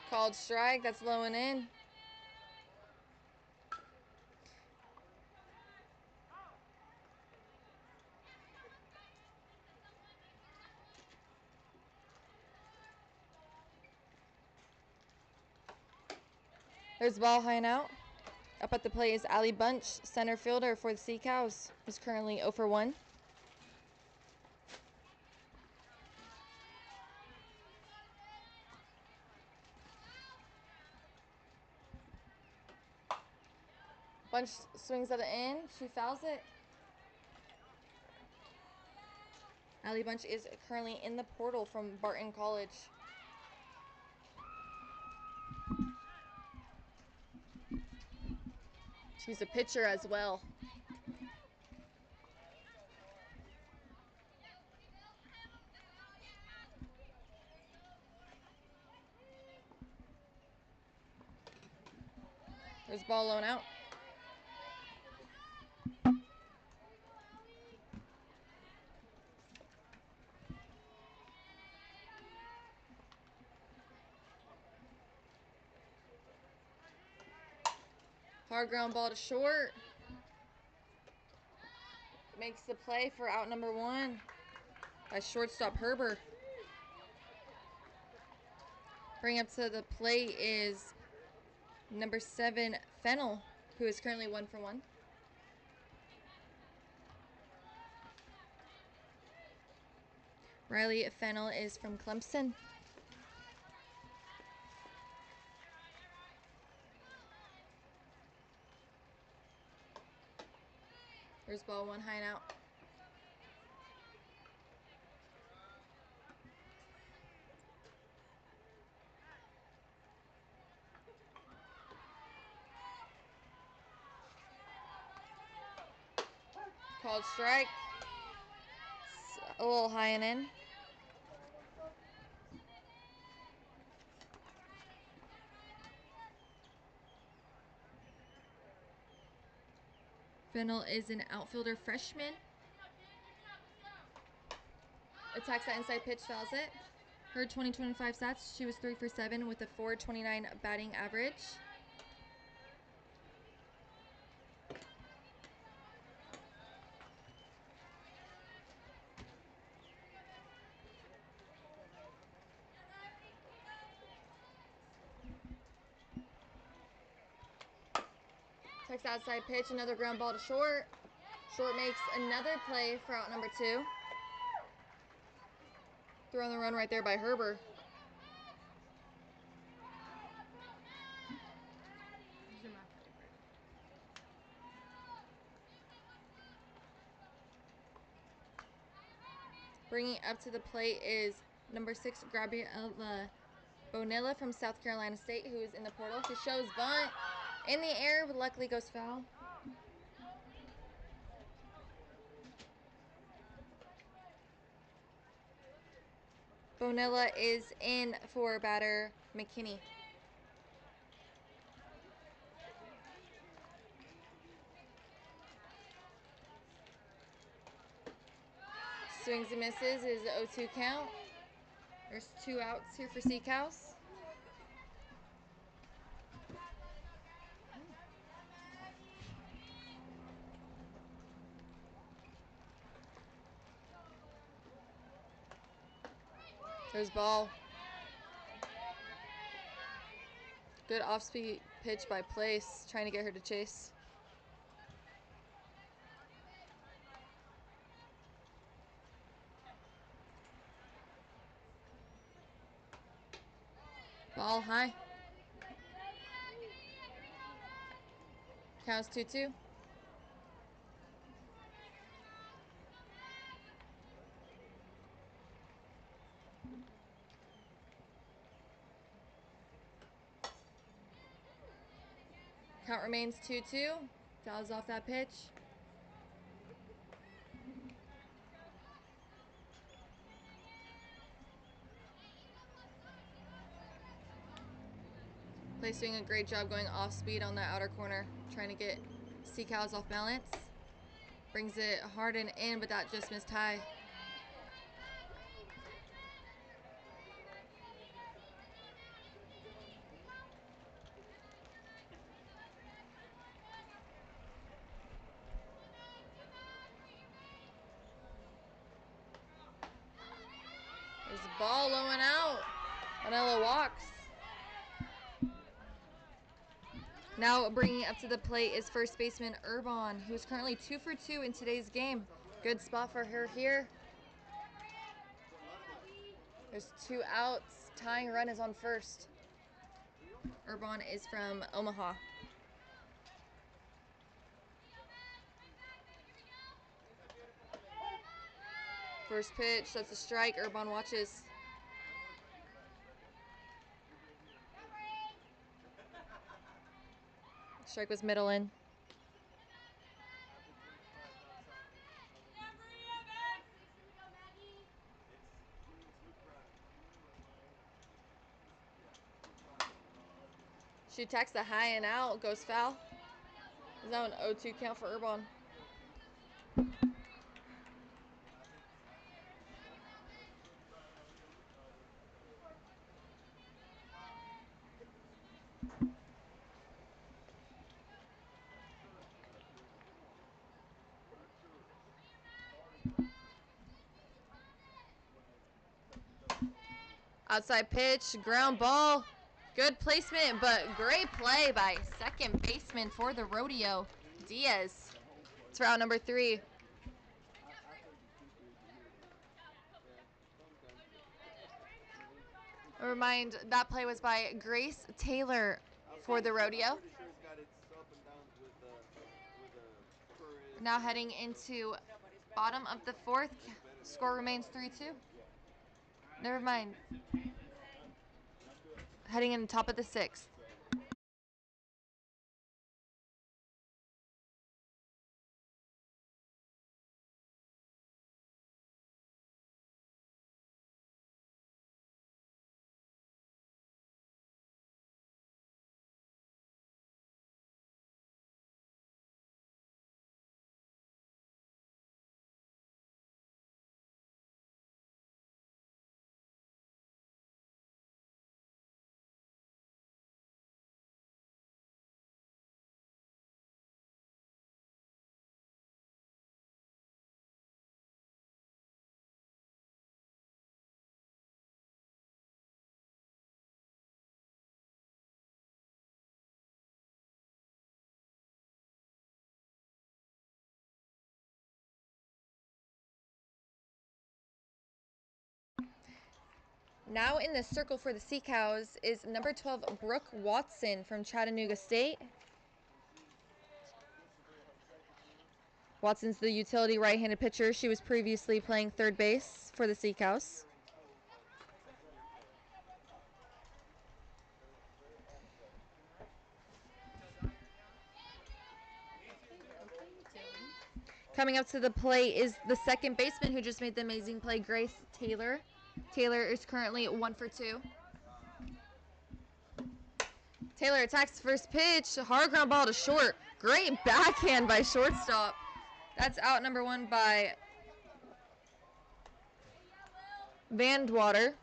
Called strike, that's low and in. There's the ball high and out. Up at the plate is Ali Bunch, center fielder for the Sea Cows, who's currently 0 for 1. Bunch swings at the end. She fouls it. Ali Bunch is currently in the portal from Barton College. She's a pitcher as well. There's ball low and out. Hard ground ball to short. Makes the play for out number 1 by shortstop Herber. Bring up to the plate is number 7 Fennel, who is currently 1 for 1. Riley Fennel is from Clemson. There's ball 1 high and out. Called strike. a little high and in. Fennel is an outfielder freshman. Attacks that inside pitch, fouls it. Her 2025 stats, she was 3 for 7 with a .429 batting average. Takes outside pitch, another ground ball to short. Short makes another play for out number 2. Throwing the run right there by Herber. Bringing up to the plate is number 6, Gabriela Bonilla from South Carolina State, who is in the portal. She shows bunt in the air, but luckily goes foul. Bonilla is in for batter McKinney. Swings and misses is 0-2 count. There's 2 outs here for Seacows. There's ball. Good off-speed pitch by Place, trying to get her to chase. Ball high. Counts 2-2. Count remains 2-2. Fouls off that pitch. Place doing a great job going off speed on that outer corner, trying to get Seacows off balance. Brings it hard and in, but that just missed high. There's the ball low and out. Manella walks. Now bringing up to the plate is first baseman Urbon, who is currently 2 for 2 in today's game. Good spot for her here. There's 2 outs. Tying run is on first. Urbon is from Omaha. First pitch, that's a strike. Urbon watches. Strike was middle in. She attacks the high and out, goes foul. Is now an 0-2 count for Urbon. Outside pitch, ground ball. Good placement, but great play by second baseman for the Rodeo, Diaz. It's route number 3. A remind, that play was by Grace Taylor for the Rodeo. Now heading into bottom of the 4th. Score remains 3-2. Never mind. Heading in top of the 6th. Now in the circle for the Sea Cows is number 12, Brooke Watson from Chattanooga State. Watson's the utility right-handed pitcher. She was previously playing third base for the Sea Cows. Coming up to the plate is the second baseman who just made the amazing play, Grace Taylor. Taylor is currently 1 for 2. Taylor attacks first pitch. Hard ground ball to short. Great backhand by shortstop. That's out number 1 by Vanderwater.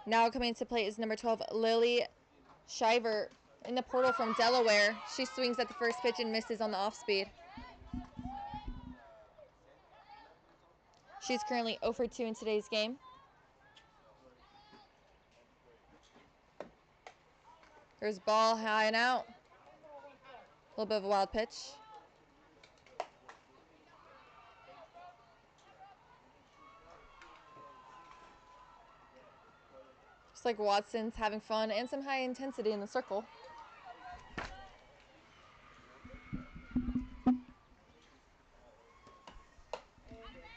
Now coming to plate is number 12, Lily Shiver in the portal from Delaware. She swings at the first pitch and misses on the off speed. She's currently 0 for 2 in today's game. There's ball high and out. A little bit of a wild pitch. Looks like Watson's having fun and some high intensity in the circle.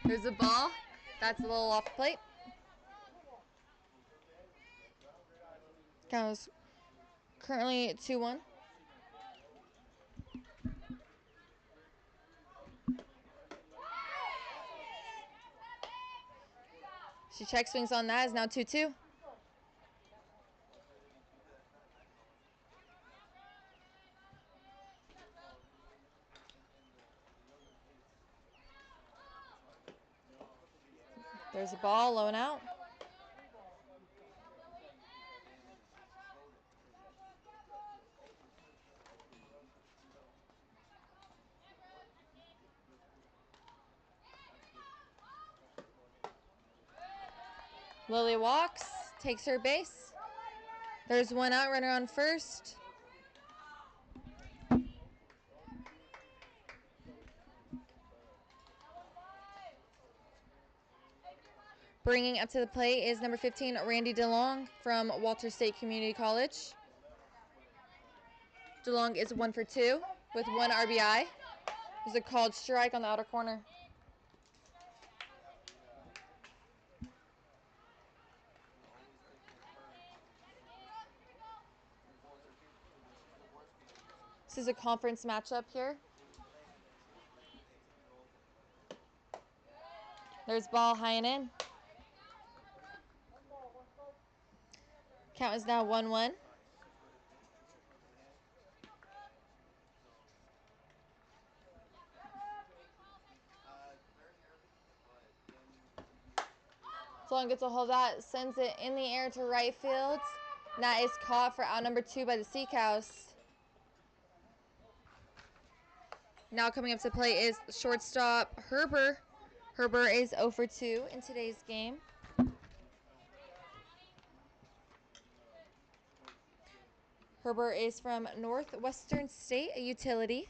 There's a ball. That's a little off the plate. Count is currently 2-1. She check swings on that. Is now 2-2. There's a ball, low and out. Lily walks, takes her base. There's one out, runner on first. Bringing up to the plate is number 15, Randy DeLong from Walters State Community College. DeLong is 1 for 2 with 1 RBI. There's a called strike on the outer corner. This is a conference matchup here. There's ball high and in. Count is now 1-1. DeLong gets a hold of that, sends it in the air to right field. And that is caught for out number 2 by the Sea Cows. Now coming up to play is shortstop Herber. Herber is 0 for 2 in today's game. Herber is from Northwestern State, a utility.